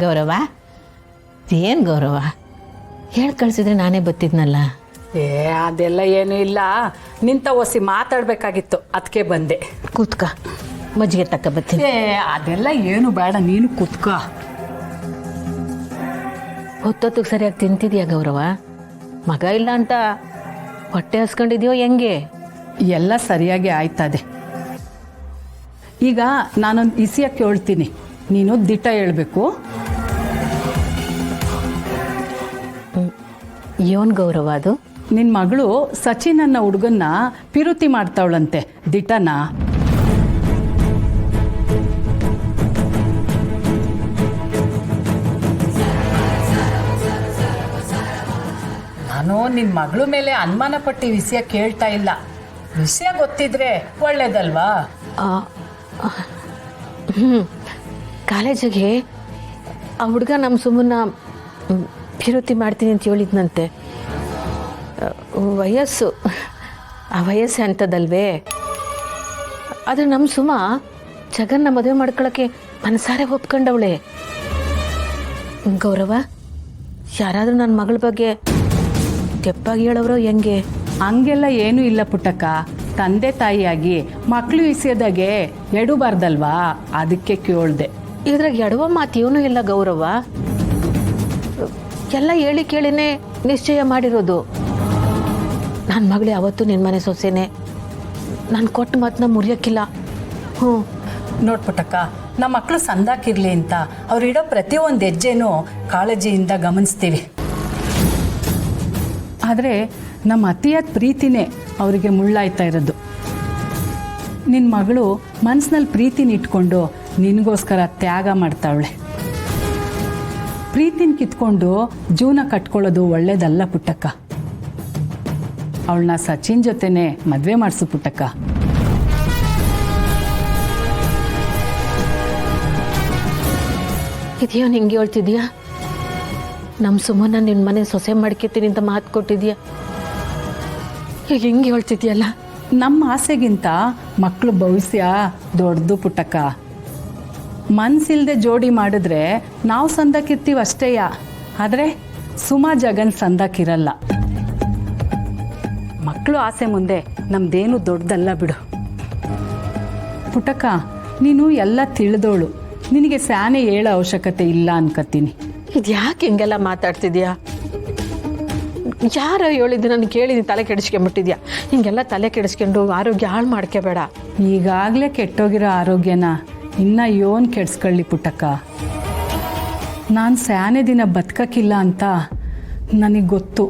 ಗೌರವ ಏನು ಗೌರವ ಹೇಳಿ ಕಳಿಸಿದ್ರೆ ನಾನೇ ಬತ್ತಿದ್ನಲ್ಲ. ಅದೆಲ್ಲ ಏನೂ ಇಲ್ಲ, ನಿಂತ ಒಸಿ ಮಾತಾಡಬೇಕಾಗಿತ್ತು, ಅದಕ್ಕೆ ಬಂದೆ. ಕೂತ್ಕ, ಮಜ್ಜಿಗೆ ತಕ್ಕ ಬತ್ತೀನಿ. ಅದೆಲ್ಲ ಏನು ಬೇಡ, ನೀನು ಕೂತ್ಕ. ಹೊತ್ತೊತ್ತಿಗೆ ಸರಿಯಾಗಿ ತಿಂತಿದ್ಯಾ ಗೌರವ? ಮಗ ಇಲ್ಲ ಅಂತ ಹೊಟ್ಟೆ ಹಸ್ಕೊಂಡಿದ್ಯೋ ಹೆಂಗೆ? ಎಲ್ಲ ಸರಿಯಾಗಿ ಆಯ್ತದೆ. ಈಗ ನಾನೊಂದು ಇಸಿಯ ಕೇಳ್ತೀನಿ, ನೀನು ದಿಟ ಹೇಳ್ಬೇಕು. ಏನು ಗೌರವ ಅದು? ನಿನ್ನ ಮಗಳು ಸಚಿನ್ ಅನ್ನೋ ಹುಡುಗನ್ನ ಪಿರುತಿ ಮಾಡ್ತಾವಳಂತೆ, ದಿಟನಾ? ನಾನು ನಿನ್ನ ಮಗಳ ಮೇಲೆ ಅನುಮಾನ ಪಟ್ಟು ವಿಷಯ ಕೇಳ್ತಾ ಇಲ್ಲ. ವಿಷಯ ಗೊತ್ತಿದ್ರೆ ಒಳ್ಳೇದಲ್ವಾ? ಕಾಲೇಜಿಗೆ ಆ ಹುಡುಗ ನಮ್ಮ ಸುಮ್ಮನ ಪಿರುತಿ ಮಾಡ್ತೀನಿ ಅಂತ ಹೇಳಿದ್ನಂತೆ. ವಯಸ್ಸು ಆ ವಯಸ್ಸು ಅಂಥದ್ದಲ್ವೇ? ಆದರೆ ನಮ್ಮ ಸುಮ ಜಗನ್ನ ಮದುವೆ ಮಾಡ್ಕೊಳ್ಳೋಕ್ಕೆ ಮನಸಾರೆ ಒಪ್ಕೊಂಡವಳೆ. ಗೌರವ, ಯಾರಾದರೂ ನನ್ನ ಮಗಳ ಬಗ್ಗೆ ತೆಪ್ಪಾಗಿ ಹೇಳೋರು ಹೆಂಗೆ? ಹಂಗೆಲ್ಲ ಏನೂ ಇಲ್ಲ ಪುಟ್ಟಕ್ಕ. ತಂದೆ ತಾಯಿಯಾಗಿ ಮಕ್ಕಳು ವಿಷಯದಾಗೆ ಎಡಬಾರ್ದಲ್ವಾ, ಅದಕ್ಕೆ ಕೇಳ್ದೆ. ಇದ್ರಾಗ ಎಡವ ಮಾತು ಏನೂ ಇಲ್ಲ ಗೌರವ. ಎಲ್ಲ ಹೇಳಿ ಕೇಳಿನೇ ನಿಶ್ಚಯ ಮಾಡಿರೋದು. ನನ್ನ ಮಗಳು ಯಾವತ್ತೂ ನಿನ್ನ ಮನೆ ಸೊಸೆನೆ, ನಾನು ಕೊಟ್ಟ ಮಾತನ್ನ ಮುರಿಯೋಕ್ಕಿಲ್ಲ. ನೋಡ್ಪುಟ್ಟಕ್ಕ, ನಮ್ಮ ಮಕ್ಕಳು ಸಂದಾಕಿರ್ಲಿ ಅಂತ ಅವ್ರಿಡೋ ಪ್ರತಿಯೊಂದು ಹೆಜ್ಜೆನೂ ಕಾಳಜಿಯಿಂದ ಗಮನಿಸ್ತೀವಿ. ಆದರೆ ನಮ್ಮ ಅತಿಯಾದ ಪ್ರೀತಿನೇ ಅವರಿಗೆ ಮುಳ್ಳಾಯ್ತಾ ಇರೋದು. ನಿನ್ನ ಮಗಳು ಮನಸ್ಸಿನಲ್ಲಿ ಪ್ರೀತಿನ ಇಟ್ಕೊಂಡು ನಿನಗೋಸ್ಕರ ತ್ಯಾಗ ಮಾಡ್ತಾವಳೆ. ಪ್ರೀತಿನ ಕಿತ್ಕೊಂಡು ಜೀವನ ಕಟ್ಕೊಳ್ಳೋದು ಒಳ್ಳೇದಲ್ಲ ಪುಟ್ಟಕ್ಕ. ಅವಳನ್ನ ಸಚಿನ್ ಜೊತೆನೆ ಮದುವೆ ಮಾಡಿಸು ಪುಟ್ಟಕ್ಕ. ಇದೆಯೋ ಹಿಂಗೆ ಹೇಳ್ತಿದ್ಯಾ? ನಮ್ಮ ಸುಮ್ಮನ ನಿನ್ನ ಮನೆ ಸೊಸೆ ಮಾಡ್ಕೊತೀನಿ ಅಂತ ಮಾತು ಕೊಟ್ಟಿದ್ಯಾ, ಈಗ ಹಿಂಗೆ ಹೇಳ್ತಿದ್ಯಲ್ಲ? ನಮ್ಮ ಆಸೆಗಿಂತ ಮಕ್ಕಳು ಭವಿಷ್ಯ ದೊಡ್ಡದು ಪುಟ್ಟಕ್ಕ. ಮನ್ಸಿಲ್ದೆ ಜೋಡಿ ಮಾಡಿದ್ರೆ ನಾವು ಸಂದಕ್ಕಿರ್ತೀವಿ ಅಷ್ಟೇಯ, ಆದರೆ ಸುಮಾ ಜಗನ್ ಸಂದಕ್ಕಿರಲ್ಲ. ಮಕ್ಕಳು ಆಸೆ ಮುಂದೆ ನಮ್ದೇನು ದೊಡ್ಡದಲ್ಲ ಬಿಡು ಪುಟ್ಟಕ್ಕ. ನೀನು ಎಲ್ಲ ತಿಳಿದೋಳು, ನಿನಗೆ ಸ್ಯಾನೆ ಹೇಳೋ ಅವಶ್ಯಕತೆ ಇಲ್ಲ ಅನ್ಕತ್ತೀನಿ. ಇದು ಯಾಕೆ ಹಿಂಗೆಲ್ಲ ಮಾತಾಡ್ತಿದ್ಯಾ? ಯಾರೋ ಹೇಳಿದ್ದು ನಾನು ಕೇಳಿದ್ದು ತಲೆ ಕೆಡಿಸ್ಕೊಂಬಿಟ್ಟಿದ್ಯಾ? ಹಿಂಗೆಲ್ಲ ತಲೆ ಕೆಡಿಸ್ಕೊಂಡು ಆರೋಗ್ಯ ಹಾಳು ಮಾಡ್ಕೋಬೇಡ. ಈಗಾಗಲೇ ಕೆಟ್ಟೋಗಿರೋ ಆರೋಗ್ಯನ ಇನ್ನು ಯೋನ್ ಕೆಡ್ಸ್ಕೊಳ್ಳಿ ಪುಟ್ಟಕ್ಕ. ನಾನು ಸ್ಯಾನೆ ದಿನ ಬದುಕಕ್ಕಿಲ್ಲ ಅಂತ ನನಗೆ ಗೊತ್ತು.